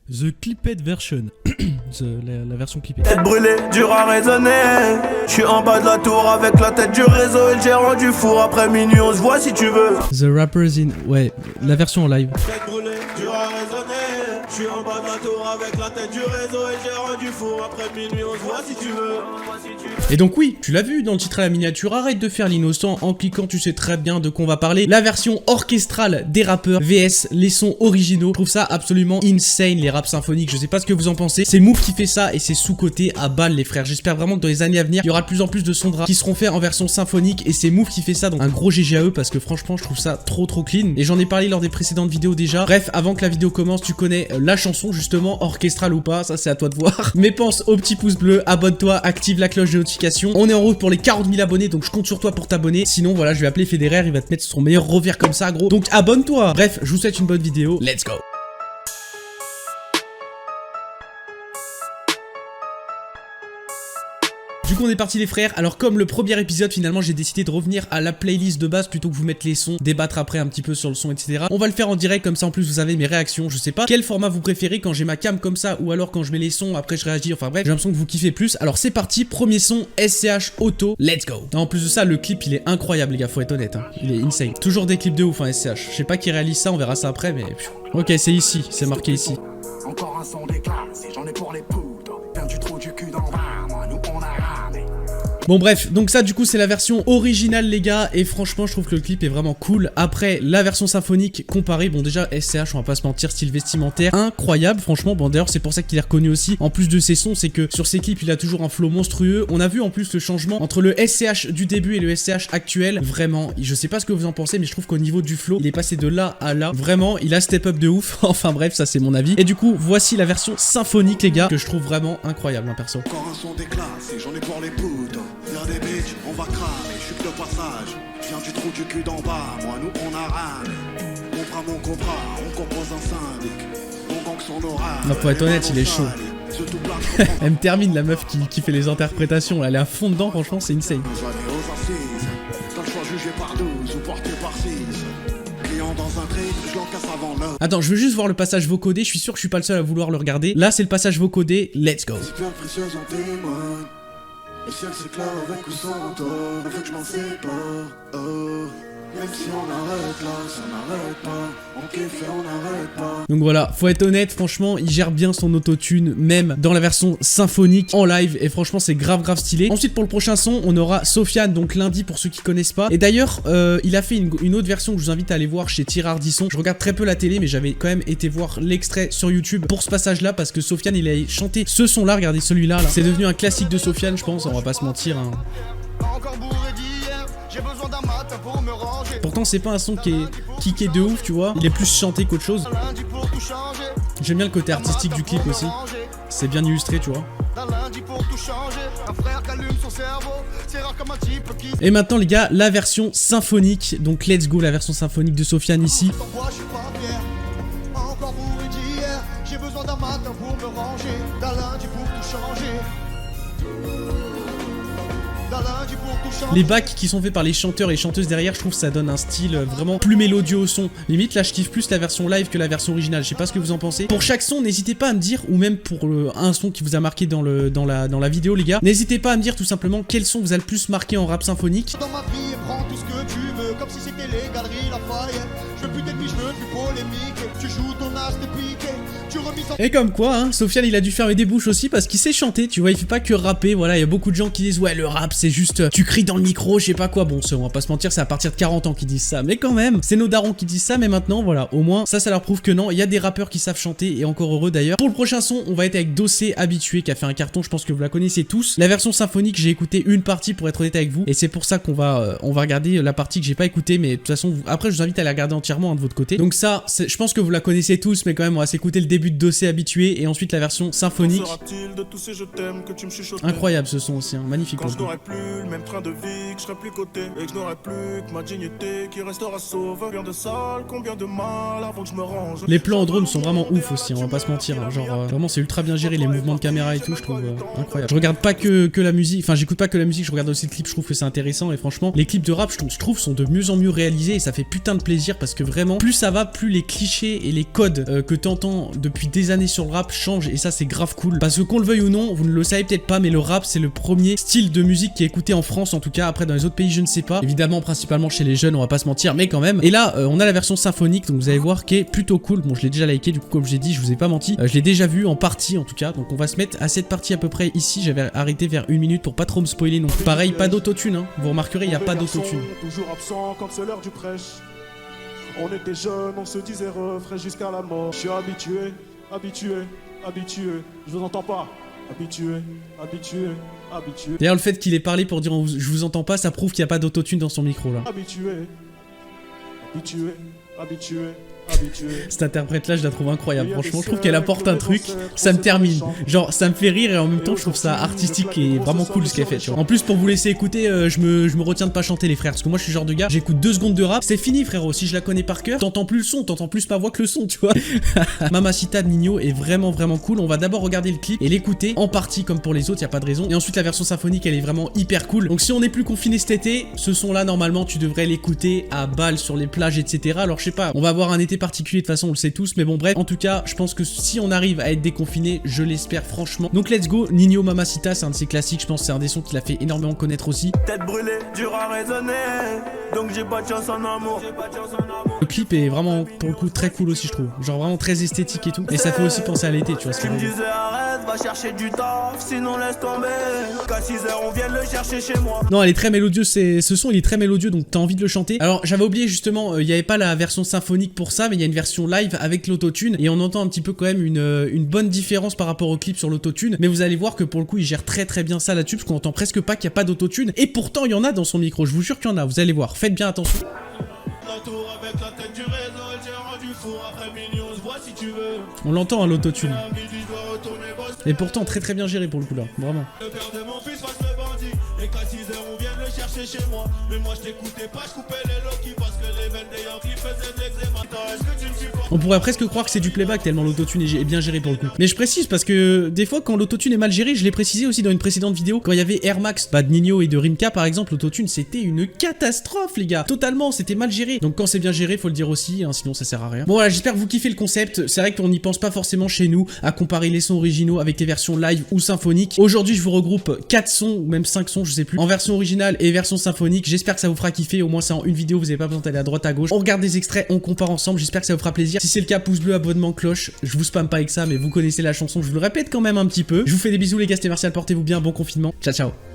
The Clipped version. la version clippée. Tête brûlée, dur à raisonner. Je suis en bas de la tour avec la tête du réseau et le gérant du four. Après minuit, on se voit si tu veux. The Rappers in... Ouais, la version en live. Tête brûlée, dur à raisonner. Je suis en bas de la tour avec la tête du réseau et le gérant du four. Après minuit, on se voit si tu veux. Et donc oui, tu l'as vu dans le titre à la miniature, arrête de faire l'innocent en cliquant, tu sais très bien de quoi on va parler. La version orchestrale des rappeurs vs les sons originaux. Je trouve ça absolument insane, les raps symphoniques. Je sais pas ce que vous en pensez. C'est Move qui fait ça et c'est sous-côté à balle les frères. J'espère vraiment que dans les années à venir, il y aura de plus en plus de sons de rap qui seront faits en version symphonique et c'est Move qui fait ça. Donc un gros GG à eux parce que franchement je trouve ça trop clean. Et j'en ai parlé lors des précédentes vidéos déjà. Bref, avant que la vidéo commence, tu connais la chanson justement, orchestrale ou pas, ça c'est à toi de voir. Mais pense au petit pouce bleu, abonne-toi, active la cloche de notification. On est en route pour les 40 000 abonnés, donc je compte sur toi pour t'abonner. Sinon voilà, je vais appeler Federer, il va te mettre son meilleur revers comme ça gros. Donc abonne-toi. Bref, je vous souhaite une bonne vidéo. Let's go. Du coup on est parti les frères. Alors comme le premier épisode finalement j'ai décidé de revenir à la playlist de base plutôt que vous mettre les sons, débattre après un petit peu sur le son etc. On va le faire en direct comme ça en plus vous avez mes réactions. Je sais pas quel format vous préférez quand j'ai ma cam comme ça ou alors quand je mets les sons après je réagis. Enfin bref j'ai l'impression que vous kiffez plus. Alors c'est parti, premier son SCH Auto, let's go. En plus de ça le clip il est incroyable les gars, faut être honnête hein. Il est insane. Toujours des clips de ouf hein SCH. Je sais pas qui réalise ça, on verra ça après mais... Ok c'est ici, c'est marqué ici. Encore un son déclassé, j'en ai pour les poudres. Perdu trop du cul dans le bas, moi nous on a ramé. Bon bref, donc ça du coup c'est la version originale les gars et franchement je trouve que le clip est vraiment cool. Après la version symphonique comparée, bon déjà SCH on va pas se mentir, style vestimentaire incroyable franchement. Bon d'ailleurs c'est pour ça qu'il est reconnu aussi. En plus de ses sons c'est que sur ses clips il a toujours un flow monstrueux. On a vu en plus le changement entre le SCH du début et le SCH actuel. Vraiment, je sais pas ce que vous en pensez mais je trouve qu'au niveau du flow il est passé de là à là. Vraiment il a step up de ouf. Enfin bref ça c'est mon avis. Et du coup voici la version symphonique les gars que je trouve vraiment incroyable hein, perso. Encore un son déclassé, j'en ai pour les poudres. Viens des bitches, on va cramer, je suis que de passage. Je viens du trou du cul d'en bas, moi nous on a ramé. Compra mon compra, on compose un syndic. On gang son orage. Non, pour être honnête, il est chaud. Elle me termine la meuf qui fait les interprétations, elle est à fond dedans, franchement c'est insane. Attends, je veux juste voir le passage vocodé, je suis sûr que je suis pas le seul à vouloir le regarder. Là c'est le passage vocodé, let's go. Le ciel s'éclaire avec ou sans toi, on veut que je m'en sépare, oh. Même si on arrête là, ça n'arrête pas, on kiffe et on n'arrête pas. Donc voilà, faut être honnête, franchement, il gère bien son autotune, même dans la version symphonique en live, et franchement c'est grave stylé. Ensuite pour le prochain son, on aura Sofiane, donc lundi pour ceux qui connaissent pas. Et d'ailleurs, il a fait une autre version que je vous invite à aller voir chez Thierry Ardisson. Je regarde très peu la télé, mais j'avais quand même été voir l'extrait sur YouTube pour ce passage-là, parce que Sofiane il a chanté ce son-là, regardez celui-là. Là. C'est devenu un classique de Sofiane, je pense, on va pas se mentir. Hein. Pourtant c'est pas un son qui est kické de ouf tu vois, il est plus chanté qu'autre chose. J'aime bien le côté artistique du clip aussi, c'est bien illustré tu vois. Et maintenant les gars, la version symphonique, donc let's go la version symphonique de Sofiane ici. Les backs qui sont faits par les chanteurs et les chanteuses derrière, je trouve que ça donne un style vraiment plus mélodieux au son. Limite là je kiffe plus la version live que la version originale, je sais pas ce que vous en pensez. Pour chaque son n'hésitez pas à me dire, ou même pour un son qui vous a marqué dans la vidéo les gars, n'hésitez pas à me dire tout simplement quel son vous a le plus marqué en rap symphonique. Dans ma vie, prends tout ce que tu veux, comme si c'était les galeries Lafayette. Je veux plus d'ennemis, je veux plus polémique. Tu joues ton as de piqué. Et comme quoi, hein, Sofiane il a dû fermer des bouches aussi parce qu'il sait chanter, tu vois, il fait pas que rapper, voilà, il y a beaucoup de gens qui disent ouais le rap c'est juste, tu cries dans le micro, je sais pas quoi, bon on va pas se mentir, c'est à partir de 40 ans qu'ils disent ça, mais quand même, c'est nos darons qui disent ça, mais maintenant voilà, au moins ça leur prouve que non, il y a des rappeurs qui savent chanter et encore heureux d'ailleurs. Pour le prochain son, on va être avec Dossé Habitué qui a fait un carton, je pense que vous la connaissez tous. La version symphonique, j'ai écouté une partie pour être honnête avec vous et c'est pour ça qu'on va regarder la partie que j'ai pas écoutée, mais de toute façon, après je vous invite à la regarder entièrement hein, de votre côté. Donc ça, je pense que vous la connaissez tous, mais quand même on va s'écouter le début de Dossé Habitué et ensuite la version symphonique. Incroyable ce son aussi, hein, magnifique. Quand je n'aurai plus le même train de vie, que je serai plus coté et que je n'aurai plus que ma dignité qui restera sauve. Combien de sale, combien de mal avant que je me range. Les plans en drone sont vraiment ouf aussi, on va pas se mentir. Hein, genre vraiment c'est ultra bien géré, les mouvements de caméra et tout, je trouve incroyable. Je regarde pas que la musique, enfin j'écoute pas que la musique, je regarde aussi le clip, je trouve que c'est intéressant et franchement les clips de rap je trouve sont de mieux en mieux réalisés et ça fait putain de plaisir parce que vraiment plus ça va, plus les clichés et les codes que t'entends depuis des années sur le rap changent, et ça c'est grave cool. Parce que qu'on le veuille ou non, vous ne le savez peut-être pas, mais le rap c'est le premier style de musique qui est écouté en France, en tout cas. Après dans les autres pays je ne sais pas, évidemment principalement chez les jeunes, on va pas se mentir, mais quand même. Et là on a la version symphonique, donc vous allez voir qui est plutôt cool. Bon, je l'ai déjà liké, du coup comme j'ai dit, je vous ai pas menti, je l'ai déjà vu en partie en tout cas, donc on va se mettre à cette partie à peu près ici. J'avais arrêté vers 1 minute pour pas trop me spoiler non plus. Pareil, pas d'autotune, hein. Vous remarquerez, il n'y a pas d'autotune. Toujours absent quand c'est l'heure du prêche. On était jeunes, on se disait refrain jusqu'à la mort. Je suis habitué, je vous entends pas. Habitué. D'ailleurs, le fait qu'il ait parlé pour dire je vous entends pas, ça prouve qu'il n'y a pas d'autotune dans son micro là. Habitué. Cette interprète là je la trouve incroyable, franchement je trouve qu'elle apporte un truc, ça me termine, genre ça me fait rire et en même temps je trouve ça artistique et vraiment cool ce qu'elle fait, tu vois. En plus pour vous laisser écouter, je me retiens de pas chanter les frères, parce que moi je suis le genre de gars, j'écoute 2 secondes de rap, c'est fini frérot, si je la connais par cœur, t'entends plus le son, t'entends plus ma voix que le son, tu vois. Mamacita de Ninho est vraiment cool. On va d'abord regarder le clip et l'écouter en partie comme pour les autres, y a pas de raison, et ensuite la version symphonique elle est vraiment hyper cool. Donc si on n'est plus confiné cet été, ce son là normalement tu devrais l'écouter à balle sur les plages etc. Alors je sais pas, on va avoir un été particulier de toute façon on le sait tous, mais bon bref, en tout cas je pense que si on arrive à être déconfiné, je l'espère franchement. Donc let's go, Ninho Mamacita, c'est un de ses classiques, je pense que c'est un des sons qui l'a fait énormément connaître aussi. Tête brûlée, dur à raisonner, donc j'ai pas de chance en amour. Le clip est vraiment pour le coup très cool aussi je trouve, genre vraiment très esthétique et tout, et ça fait aussi penser à l'été, tu vois ce que je veux dire. Va chercher du taf, sinon laisse tomber. Qu'à 6h on vient le chercher chez moi. Non, elle est très mélodieuse, ce son il est très mélodieux, donc t'as envie de le chanter. Alors j'avais oublié justement, il n'y avait pas la version symphonique pour ça, mais il y a une version live avec l'autotune, et on entend un petit peu quand même une bonne différence par rapport au clip sur l'autotune, mais vous allez voir que pour le coup il gère très bien ça là-dessus, parce qu'on entend presque pas qu'il n'y a pas d'autotune, et pourtant il y en a dans son micro, je vous jure qu'il y en a, vous allez voir, faites bien attention. On l'entend à l'autotune. Et pourtant très bien géré pour le coup là, vraiment. On pourrait presque croire que c'est du playback tellement l'autotune est bien géré pour le coup. Mais je précise parce que des fois quand l'autotune est mal géré, je l'ai précisé aussi dans une précédente vidéo, quand il y avait Air Max, de Ninho et de Rimka par exemple, l'autotune c'était une catastrophe les gars. Totalement, c'était mal géré. Donc quand c'est bien géré, faut le dire aussi, hein, sinon ça sert à rien. Bon voilà, j'espère que vous kiffez le concept. C'est vrai qu'on n'y pense pas forcément chez nous à comparer les sons originaux avec les versions live ou symphoniques. Aujourd'hui je vous regroupe 4 sons ou même 5 sons, je sais plus, en version originale et version symphonique. J'espère que ça vous fera kiffer, au moins c'est en une vidéo, vous n'avez pas besoin d'aller à droite à gauche. On regarde des extraits, on compare ensemble, j'espère que ça vous fera plaisir. Si c'est le cas, pouce bleu, abonnement, cloche. Je vous spamme pas avec ça, mais vous connaissez la chanson, je vous le répète quand même un petit peu. Je vous fais des bisous les gars, c'était Martial, portez-vous bien, bon confinement. Ciao ciao.